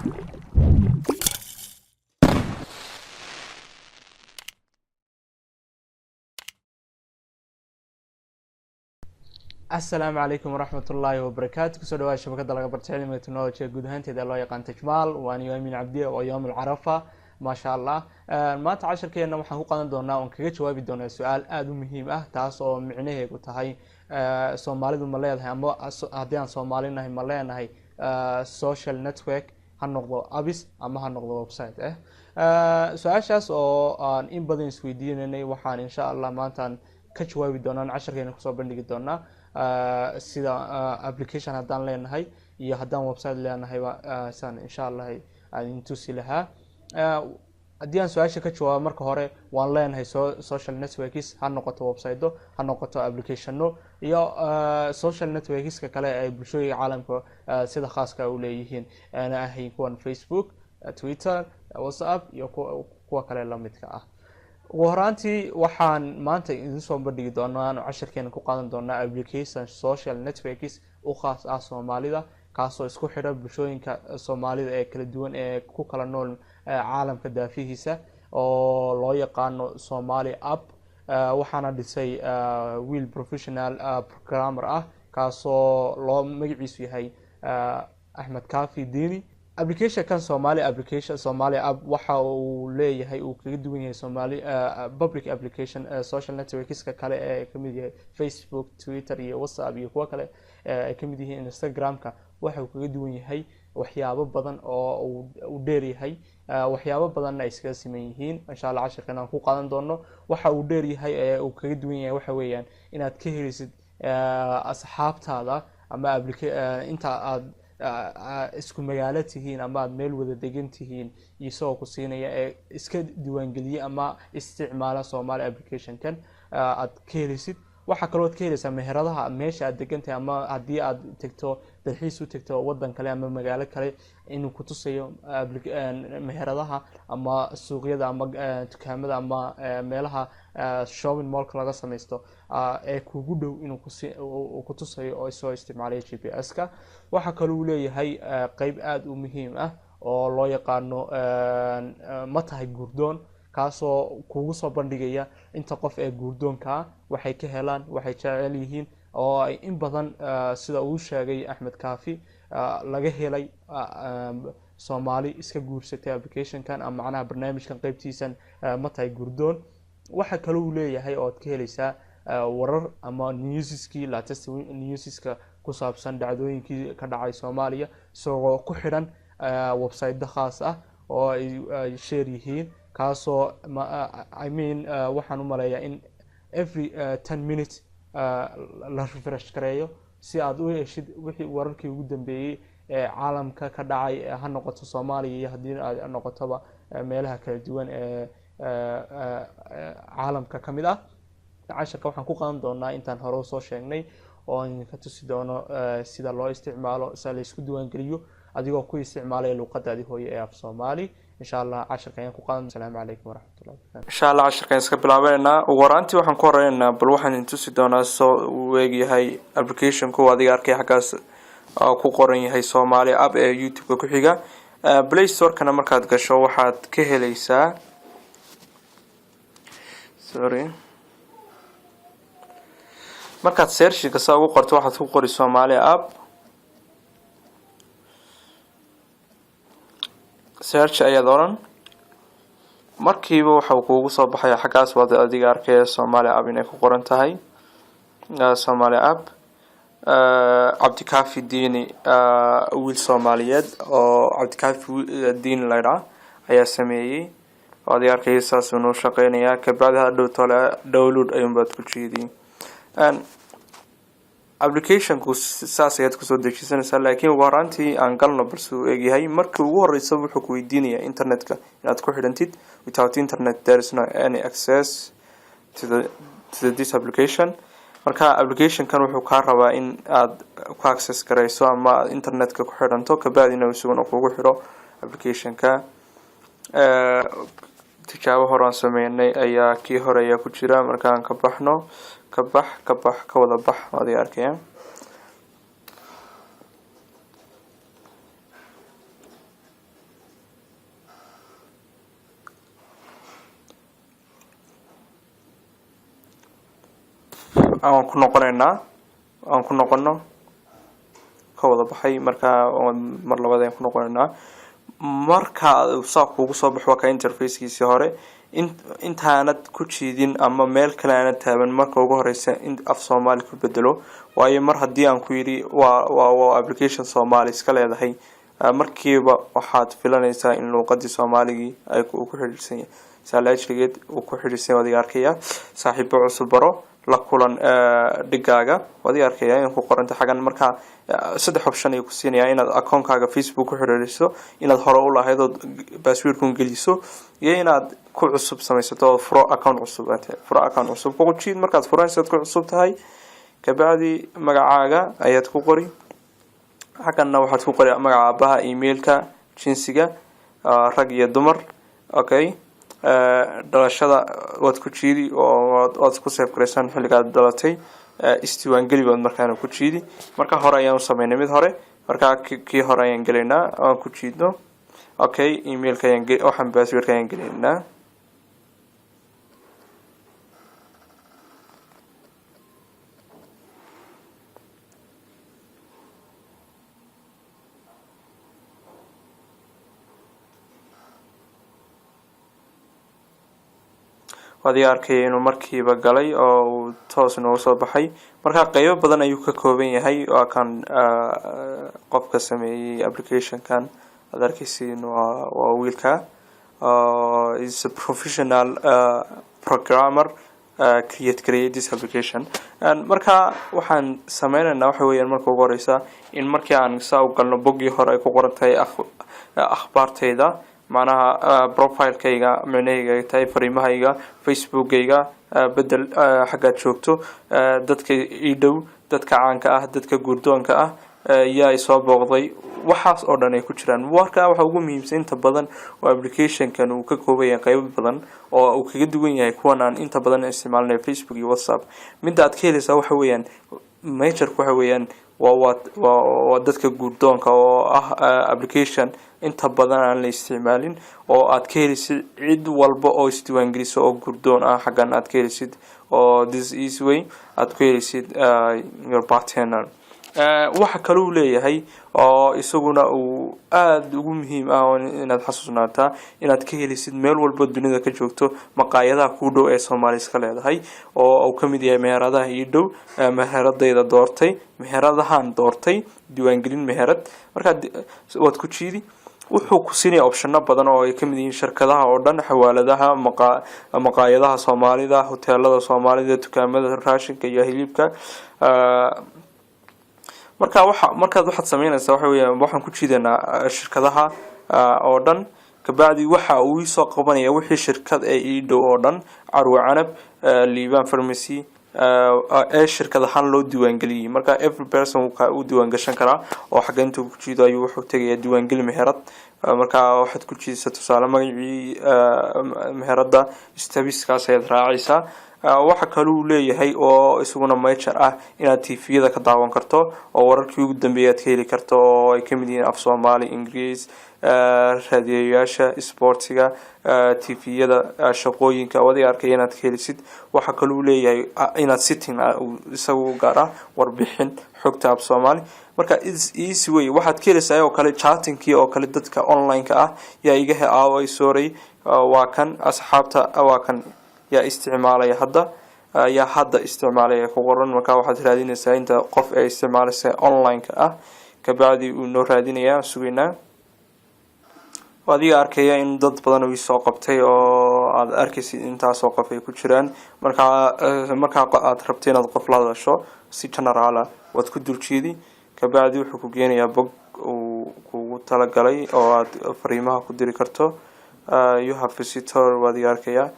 السلام عليكم ورحمة الله وبركاته. كسر دواء شبكة دلقة برتعلم التكنولوجيا جودهان تدا الله يقان تجمال وأنا يومين عبدي ويوم العرفة ما شاء الله. ما تعشر كي أنه محقو قادم دونا ونكجت جوابي دونا السؤال آدم مهم تاسو معنيه قلتهاي سومالي دو ملايا هاي أما هديان سومالي نهي ملايا نهي social network هنقضو أبيس أما هنقضو ويب سايت سؤال شاس أو إن بدين سويدين إني وحان إن شاء الله ما أنت كجوابي دونا عشر كي نكسر بندق دونا sida application haddaan leenahay iyo haddaan website leenahay saan insha Allah aan tusi lahaa haddii aan su'aasha ka jawaabo marka hore waan leenahay social networks ha noqoto website ha noqoto application iyo social networks ka kale ay bulshooyinka caalamka sida khaaska u leeyihiin ana ahayn kuwan Facebook, Twitter, WhatsApp iyo kuwa kale la midka ah. وهرانتي وحان مانتا إنسان بدي دونا عشر كان كقادم دونا application social networks وخاص Somali دا كاسو اسكو حرا بشوين كسومالي كلا دوان كو كلا نول عالم كدافيهيسا oo loo yaqaano Somali app waxaana dhisay wiil professional programmer ah kaasoo loo magaciisu yahay Ahmed Kafi Dini. application kan Somali app waxa uu leeyahay uu kaga duwan yahay Somali public application social networks ka kale ee kamid yahay Facebook, Twitter iyo WhatsApp iyo kuwa kale ee kamid yihiin Instagram-ka waxa uu kaga duwan yahay waxyaabo badan oo uu dheer yahay waxyaabo badan ay iska siman yihiin insha Allah casharkan aan ku qaadan doono waxa uu dheer yahay ee uu kaga duwan yahay waxa weeyaan inaad ka helisid asxaabtaada ama inta aad isku magaalo tihiin ama aad meel wada degan tihiin isoo ku siinaya ee iska diiwaan geliye ama isticmaala Somali application kan aad ka helisid waxa kale oo ka helaysaa meheradaha meesha aad degantahay ama haddii aad tagto dalxiis u tagto wadan kale ama magaalo kale inuu ku tusayo meheradaha ama suuqyada ama dukaamada ama meelaha shopping mall laga sameesto ee kugu dhow inuu ku tusayo oo soo isticmaalaya GPS-ka waxa kale uu leeyahay qayb aad u muhiim ah oo loo yaqaano ma tahay gurdoon kaasoo kugu soo bandhigaya inta qof ee gurdoonka waxay ka helaan waxay jecel yihiin oo ay in badan sida uu sheegay Ahmed Kafi laga helay Somali iska guursatay application kan ama macnaha barnaamijkan qaybtiisan ma tahay gurdoon waxa kale uu leeyahay oo aad ka helaysaa warar ama newsiskii latest newsiska ku saabsan dhacdooyinkii ka dhacay Soomaaliya soo ku xiran website khaas ah oo ay share yihiin kaasoo waxaan u maleeyaa in every 10 minutes la refresh gareeyo si aad u heshid wixii wararkii ugu dambeeyay ee caalamka ka dhacay ha noqoto Soomaaliya iyo haddii ay noqotoba meelaha kala duwan ee caalamka kamid ah casharka waxaan ku qaadan doonaa intaan hore soo sheegnay oo aan ka tusi doono sida loo isticmaalo sida la isku diiwaan geliyo adigoo ku isticmaalaya luqadaadii hooyo ee af Soomaali إن شاء الله عشر كيان كقادم. السلام عليكم ورحمة الله وبركاته. إن شاء الله عشر كيان سكبل عبرنا ورانتي وحن كورينا بلوحن انتوسي دونا سو ويجي هاي application كو هذه أركي حكاس كو قرني هاي Somali app يوتيوب كو حيجا بلاي ستور كنا مركز قشوا واحد كهليسا سوري مركز سيرش كساو قرط واحد كو قري Somali app search ayaa dooran markiiba waxa uu kugu soo baxaya xagaas wada adiga arkay Somali app inay ku qoran tahay Somali app Abdikafi Dini wiil Soomaaliyeed oo Abdikafi Dini layra ayaa sameeyay oo adiga arkay saas uu shaqeynaya ka baad hadhow tole download ayuu baad ku jiidin application ku saasayad ku soo dejisanaysa laakiin warantii aan galno balse uu eegyahay markii ugu horeysa wuxuu ku weydiinayaa internetka inaad ku xidhantid without internet there is no any access to this application marka application kan wuxuu ka rabaa in aad ku access gareyso ama internetka ku xidhanto ka baad inuu isugu kugu xiro application ka tijaabo horaan sameeynay ayaa kii hore ayaa ku jira markaan ka baxno ka wada bax wadi arkeen aan ku noqonaynaa aan ku noqono ka wada baxay marka mar labaad aan ku noqonaynaa marka saa kugu soo baxo ka interface-kiisa hore intaanad ku jiidin ama meel kale aan taaban marka ugu horeysa in af Soomaali ku bedelo waayo mar hadii aan ku yiri waa application Soomaali iska leedahay markiiba waxaad filanaysaa in luqadii Soomaaliga ay ku xiriirsan yahay salaajligeed uu ku xiriirsan wadi arkaya saaxiibo cusub baro la kulan digaaga wadi arkaya in ku qoranta xagan marka saddex option ay ku siinayaan inaad account-kaaga Facebook ku xiriiriso inaad hore u lahayd password-ku geliso iyo inaad ku cusub samaysato furo account cusub ku jiid markaad furaysid ku cusub tahay ka bacdi magacaaga ayaad ku qori xaqana waxaad ku qori magaca aabaha emailka jinsiga rag iyo dumar okay dhalashada waad ku jiidi oo waad ku save gareysan xilliga dhalatay istiwaan galigood markaan ku jiidi marka hore ayaan sameeynay mid hore marka kii hore ayaan galeynaa aan ku jiidno okay emailka ayaan waxaan password-ka ayaan galeynaa wadi arkay inuu markiiba galay oo toos noo soo baxay marka qaybo badan ayuu ka kooban yahay oo kan qofka sameeyay application-kan aad arkaysiin waa wiilka is a professional programmer create this application marka waxaan sameeynaa waxa weeyaan marka ugu horeysa in markii aan saa u galno boggii hore ay ku qoran tahay akhbaartayda معناها بروفايل كيغا معنيغا تاي فريمهايغا فيسبوكيغا بدل حاجات شوكتو ددك ايدو ددك caanka ah dadka guurdoonka ah yaa soo booqday waxaas oo dhan ay ku jiraan warka waxa ugu muhiimsan inta badan oo application-kan uu ka kooban yahay qaybo badan oo uu kaga duwan yahay kuwan aan inta badan isticmaalnay Facebook iyo WhatsApp mid aad ka helaysaa waxa weeyaan major waxa weeyaan waa dadka guurdoonka oo application inta badan aan la isticmaalin oo aad ka helisid cid walba oo isdiiwaan geliso oo guurdoon xagan aad ka helisid oo this is way aad ku helisid your partner waxa kale uu leeyahay oo isaguna uu aad ugu muhiim inaad xasuusnaataa inaad ka helisid meel walba dunida ka joogto maqaayadaha ku dhow ee Soomaaliya iska leedahay oo uu kamid yahay meheradaha ii dhow meheradayda doortay meheradahan doortay diiwaan gelin meherad marka waad ku jiidi wuxuu ku siinay optionno badan oo ay kamid yihiin shirkadaha oo dhan xawaaladaha maqaayadaha Soomaalida hoteelada Soomaalida dukaamada raashinka iyo hilibka marka waxaad sameynaysaa waxa weeyaan waxaan ku jiidanaa shirkadaha oo dhan ka bacdi waxa uu soo qabanaya wixii shirkad ay ii dhow oo dhan Carwo Canab Liban Pharmacy shirkadahan loo diiwaan geliyay marka every person uu diiwaan gashan karaa oo xagga inta ku jiido ayuu wuxuu tagayaa diiwaan geli meherad marka waxaad ku jiidaysaa tusaale magacii meherada stabiskaas ayaad raacaysaa waxa kale uu leeyahay oo isaguna major inaad TV-yada ka daawan karto oo wararkii ugu dambeeyay aad ka heli karto oo ay kamid yihiin af Soomaali Ingiriis raadiyayaasha sportiga TV-yada shaqooyinka wadi arkay inaad ka helisid waxa kale uu leeyahay inaad sitting isagu gaar warbixin xogta af Soomaali marka easy way waxaad ka helaysaa oo kale chatting-kii oo kale dadka online-ka yaa iga ay sooray waa kan asxaabta waa kan yaa isticmaalaya hadda isticmaalaya ku qoran marka waxaad raadinaysaa inta qof ay isticmaalaysa online-ka ka bacdi uu noo raadinayaa sugeynaa wadiga arkaya in dad badan oo soo qabtay oo aad arkaysid intaas oo qof ay ku jiraan marka aad rabtay inaad qof la hadasho si general waad ku duljiidi ka bacdi wuxuu ku geenayaa bog uu kugu tala galay oo aad fariimaha ku diri karto you have visitor wadiga arkaya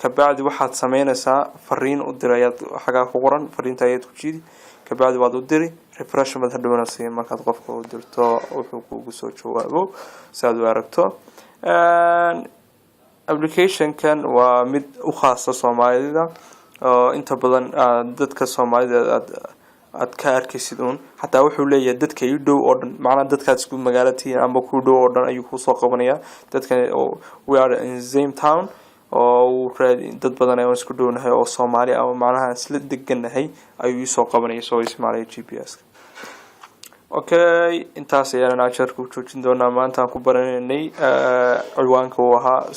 ka bacdi waxaad sameynaysaa fariin u dirayaad xaga ku qoran fariinta ayaad ku jiidi ka bacdi waad u diri refresh mad hadhowna siin markaad qofka u dirto wuxuu kugu soo jawaabo saad u aragto application-kan waa mid u khaas Soomaalida oo inta badan dadka Soomaalida aad ka arkaysid hatta wuxuu leeyahay dadka ii dhow oo dhan macna dadkaas ku magaalada ama ku dhow oo dhan ayuu ku soo qabanaya dadka we are in the same town oo dad badan ay isku dhownahay oo Soomaali ama macnaha isla deganahay ayuu soo qabanaya soo isticmaalay GPS. Okay, intaas ayaan casharku joojin doonaa maanta aan ku baranaynay ciwaanka uu ahaa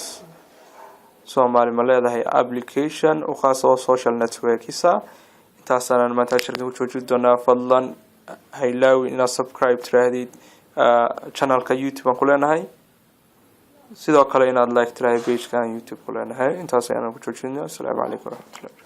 Soomaali ma leedahay application oo khaas oo social networkisa. intaas ayaan maanta casharku joojin doonaa. fadlan haylawi ina subscribe tirahdid channelka YouTube aan ku leenahay, sidoo kale inaad like tirahdid page-ka YouTube ku leenahay. intaas ayaan ku joojinaa. Assalaamu calaykum warahmatullahi